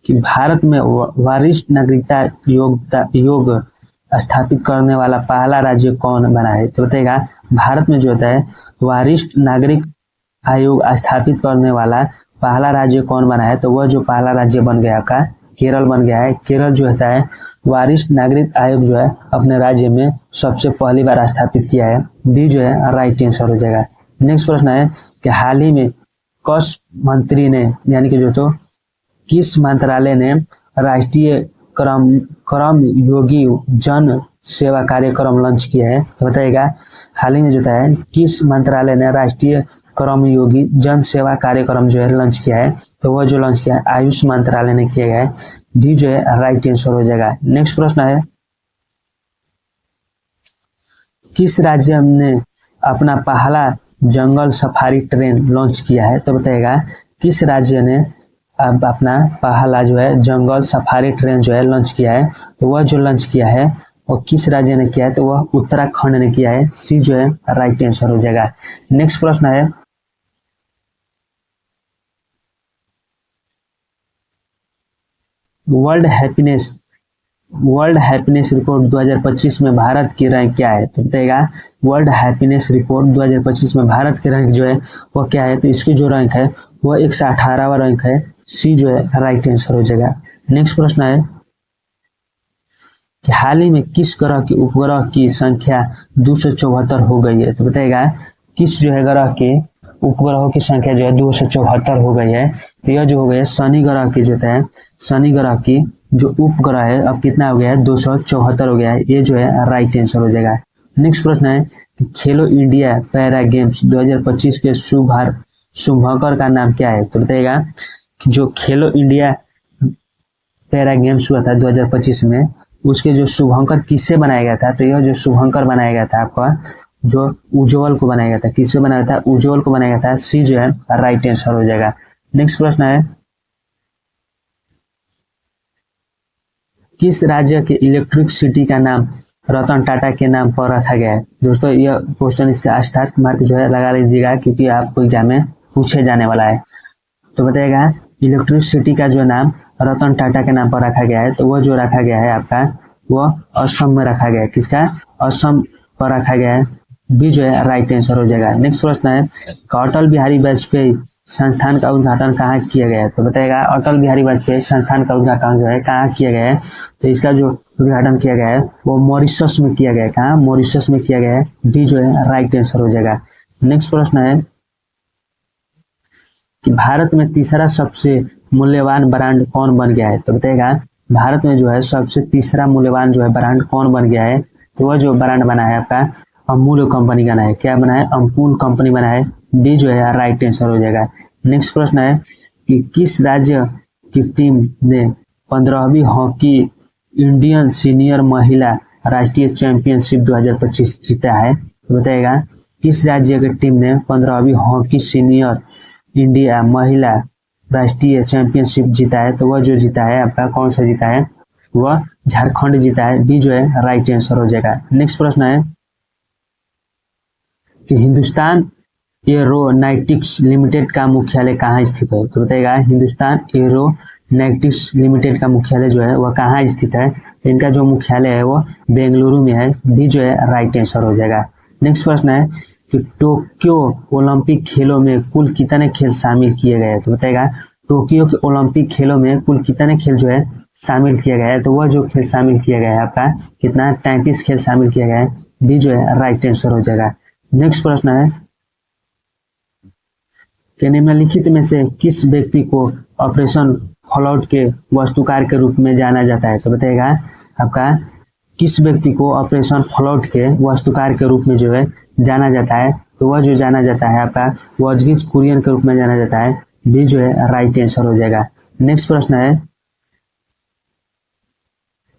कि भारत में वरिष्ठ नागरिकता योग स्थापित करने वाला पहला राज्य कौन बना है? तो बताएगा भारत में जो होता है वरिष्ठ नागरिक आयोग स्थापित करने वाला पहला राज्य कौन बना है? तो वह जो पहला राज्य बन गया आपका केरल बन गया है। केरल जो होता है वरिष्ठ नागरिक आयोग जो है अपने राज्य में सबसे पहली बार स्थापित किया है। बी जो है राइट आंसर हो जाएगा। नेक्स्ट प्रश्न है कि हाल ही में किस मंत्री ने यानी कि जो तो किस मंत्रालय ने राष्ट्रीय कर्म योगी जन सेवा कार्यक्रम लॉन्च किया है? तो बताइएगा हाल ही में जो है किस मंत्रालय ने राष्ट्रीय कर्मयोगी जन सेवा कार्यक्रम जो है लॉन्च किया है? तो वह जो लॉन्च किया है आयुष मंत्रालय ने किया है। डी जो है राइट आंसर हो जाएगा। नेक्स्ट प्रश्न है किस राज्य ने अपना पहला जंगल सफारी ट्रेन लॉन्च किया है? तो बताइएगा किस राज्य ने अब अपना पहला जो है जंगल सफारी ट्रेन जो है लॉन्च किया है? तो वह जो लॉन्च किया है वो किस राज्य ने किया है? तो वह उत्तराखंड ने किया है। सी जो है राइट आंसर हो जाएगा। नेक्स्ट प्रश्न है वर्ल्ड हैप्पीनेस रिपोर्ट 2025 में भारत की रैंक क्या है? तो बताइएगा वर्ल्ड हैप्पीनेस रिपोर्ट 2025 में भारत की रैंक जो है वो क्या है? तो इसकी जो रैंक है वह 118वां रैंक है। सी जो है राइट आंसर हो जाएगा। नेक्स्ट प्रश्न है कि हाल ही में किस ग्रह के उपग्रह की संख्या 274 हो गई है? तो बताइएगा किस जो है ग्रह के उपग्रहों की संख्या जो है 274 हो गई है? तो यह जो हो गया शनि ग्रह की जो है शनि ग्रह की जो उपग्रह है अब कितना हो गया है? 274 हो गया है। ये जो है राइट आंसर हो जाएगा। नेक्स्ट प्रश्न है कि खेलो इंडिया पैरा गेम्स 2025 के शुभंकर का नाम क्या है? तो बताइएगा जो खेलो इंडिया पैरा गेम्स हुआ था 2025 में उसके जो शुभंकर किससे बनाया गया था? तो यह जो शुभंकर बनाया गया था आपका जो उज्जवल को बनाया गया था। किससे बनाया था? उज्जवल को बनाया गया था। सी जो है राइट आंसर हो जाएगा। नेक्स्ट प्रश्न है किस राज्य के इलेक्ट्रिक सिटी का नाम रतन टाटा के नाम पर रखा गया है। दोस्तों यह क्वेश्चन इसका स्टार मार्क जो है लगा लीजिएगा, क्योंकि आपको एग्जाम में पूछे जाने वाला है। तो बताइएगा इलेक्ट्रिसिटी का जो नाम रतन टाटा के नाम पर रखा गया है, तो वो जो रखा गया है आपका वो असम में रखा गया है। किसका? असम पर रखा गया है। बी जो है राइट आंसर हो जाएगा। नेक्स्ट प्रश्न है अटल बिहारी वाजपेयी संस्थान का उद्घाटन कहाँ किया गया है? तो बताइएगा अटल बिहारी वाजपेयी संस्थान का उद्घाटन जो है कहाँ किया गया है? तो इसका जो उद्घाटन किया गया है वो मॉरिशस में किया गया है। कहाँ? मॉरिशस में किया गया है। डी जो है राइट आंसर हो जाएगा। नेक्स्ट प्रश्न है कि भारत में तीसरा सबसे मूल्यवान ब्रांड कौन बन गया है? तो बताइएगा भारत में जो है सबसे तीसरा मूल्यवान जो है ब्रांड कौन बन गया है? तो वह जो ब्रांड बना है आपका अमूल कंपनी का है। क्या बना है? अमूल कंपनी बना है। बी जो है राइट आंसर हो जाएगा। नेक्स्ट प्रश्न है कि किस राज्य की टीम ने 15वीं हॉकी इंडियन सीनियर महिला राष्ट्रीय चैंपियनशिप 2025 जीता है? तो बताइएगा किस राज्य की टीम ने 15वीं हॉकी सीनियर इंडिया महिला राष्ट्रीय चैंपियनशिप जीता है? तो वह जो जीता है आपका कौन सा जीता है? वह झारखंड जीता है। बी जो है राइट आंसर हो जाएगा। नेक्स्ट प्रश्न है कि हिंदुस्तान एरोनॉटिक्स लिमिटेड का मुख्यालय कहाँ स्थित है? तो बताइएगा हिंदुस्तान एरोनॉटिक्स लिमिटेड का मुख्यालय जो है वह कहाँ स्थित है? तो इनका जो मुख्यालय है वो बेंगलुरु में है। बी जो है राइट आंसर हो जाएगा। नेक्स्ट प्रश्न है कि टोक्यो ओलंपिक खेलों में कुल कितने खेल शामिल किए गए? तो बताइएगा टोक्यो के ओलंपिक खेलों में कुल कितने खेल जो है शामिल किया गया है? तो वह जो खेल शामिल किया गया है आपका कितना? 33 खेल शामिल किया गया है। बी जो है राइट आंसर हो जाएगा। नेक्स्ट प्रश्न है कि निम्नलिखित में से किस व्यक्ति को ऑपरेशन फॉलआउट के वास्तुकार के रूप में जाना जाता है? तो बताइएगा आपका किस व्यक्ति को ऑपरेशन फॉलआउट के वास्तुकार के रूप में जो है जाना जाता है? तो वह जो जाना जाता है आपका वॉजगिज कुरियन के रूप में जाना जाता है। बी जो है राइट आंसर हो जाएगा। नेक्स्ट प्रश्न है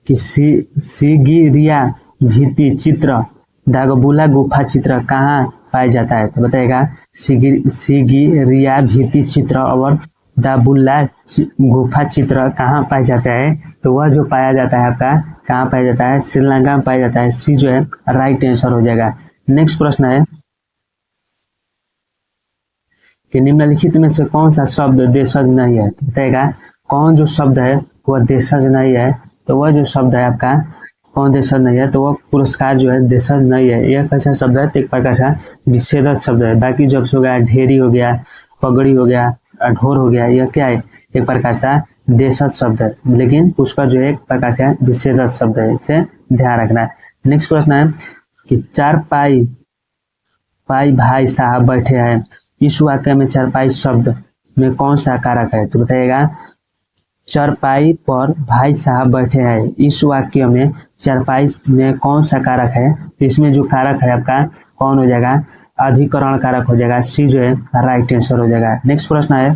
कि सिगिरिया भित्ति चित्र दागबुला गुफा चित्र कहाँ पाया जाता है? तो बताइएगा सिगिरिया भित्ति चित्र और दाबुल्ला गुफा चित्र कहाँ पाया जाता है? तो वह जो पाया जाता है आपका कहाँ पाया जाता है? श्रीलंका में पाया जाता है। सी जो है राइट आंसर हो जाएगा। नेक्स्ट प्रश्न है कि निम्नलिखित में से कौन सा शब्द देशज नहीं है? तो बताइएगा कौन जो शब्द है वह देशज नहीं है? तो वह जो शब्द है आपका कौन देशज नहीं है? तो वह पुरस्कार जो है देशज नहीं है। यह कैसा शब्द है? तो एक प्रकार का विच्छेदक शब्द है। बाकी जब हो गया ढेरी हो गया, पगड़ी हो गया, ढोर हो गया, यह क्या है? एक प्रकार का देशज शब्द है, लेकिन पुष्कर जो है एक प्रकार का विच्छेदक शब्द है। इसे ध्यान रखना है। नेक्स्ट प्रश्न है कि चारपाई भाई साहब बैठे हैं, इस वाक्य में चारपाई शब्द में कौन सा कारक है? तो बताइएगा चारपाई पर भाई साहब बैठे हैं, इस वाक्य में चारपाई में कौन सा कारक है? तो इसमें जो कारक है आपका कौन हो जाएगा? अधिकरण कारक हो जाएगा। सी जो है राइट आंसर हो जाएगा। नेक्स्ट प्रश्न है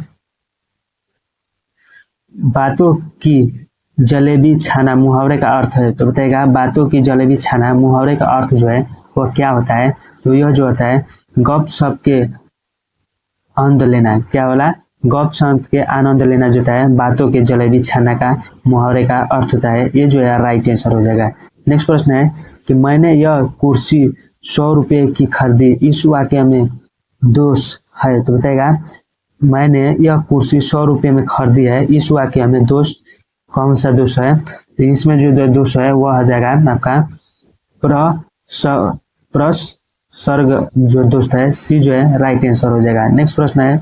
बातों की जलेबी छाना मुहावरे का अर्थ है? तो बताइएगा बातों की जलेबी छाना मुहावरे का अर्थ जो है वह क्या होता है? तो यह जो होता है गप सप के आनंद लेना। क्या बोला? गप सप के आनंद लेना जो होता है बातों के जलेबी छाना का मुहावरे का अर्थ होता है। ये जो है राइट आंसर हो जाएगा। नेक्स्ट प्रश्न है कि मैंने यह कुर्सी 100 रुपये की खरीदी, इस वाक्य में दोष है? तो बताइएगा मैंने यह कुर्सी 100 रुपये में खरीदी है, इस वाक्य में दोष कौन सा दोष है? तो इसमें जो दोष है वह हो जाएगा आपका प्रसर्ग जो दोष है। सी जो है राइट आंसर हो जाएगा। नेक्स्ट प्रश्न है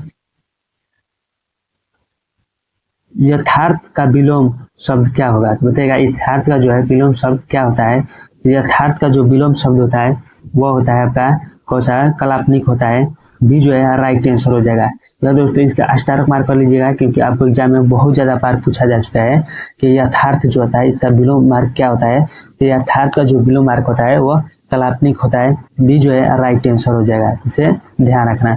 यथार्थ का विलोम शब्द क्या होगा? तो बताइएगा यथार्थ का जो है विलोम शब्द क्या होता है? तो यथार्थ का जो विलोम शब्द होता है वह होता है आपका कौन सा? काल्पनिक होता है। बी जो है राइट आंसर हो जाएगा। यह दोस्तों इसका स्टार मार्क कर लीजिएगा, क्योंकि आपको एग्जाम में बहुत ज्यादा बार पूछा जा चुका है कि यथार्थ जो होता है इसका विलोम मार्क क्या होता है? तो यथार्थ का जो विलोम मार्क होता है वह काल्पनिक होता है। बी जो है राइट आंसर हो जाएगा। इसे ध्यान रखना।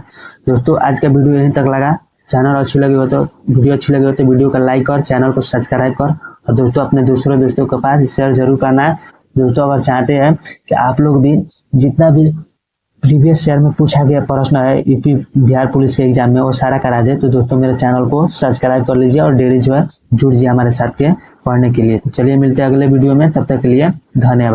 दोस्तों आज का वीडियो यहीं तक लगा। चैनल अच्छी लगी हो तो वीडियो अच्छी लगी हो तो वीडियो का लाइक कर, चैनल को सब्सक्राइब कर और दोस्तों अपने दूसरे दोस्तों के पास शेयर जरूर करना है। दोस्तों अगर चाहते हैं कि आप लोग भी जितना भी प्रीवियस ईयर में पूछा गया प्रश्न है यूपी बिहार पुलिस के एग्जाम में वो सारा करा दे, तो दोस्तों मेरे चैनल को सब्सक्राइब कर लीजिए और डेली जो है जुड़ जाइए हमारे साथ के पढ़ने के लिए। तो चलिए मिलते हैं अगले वीडियो में, तब तक के लिए धन्यवाद।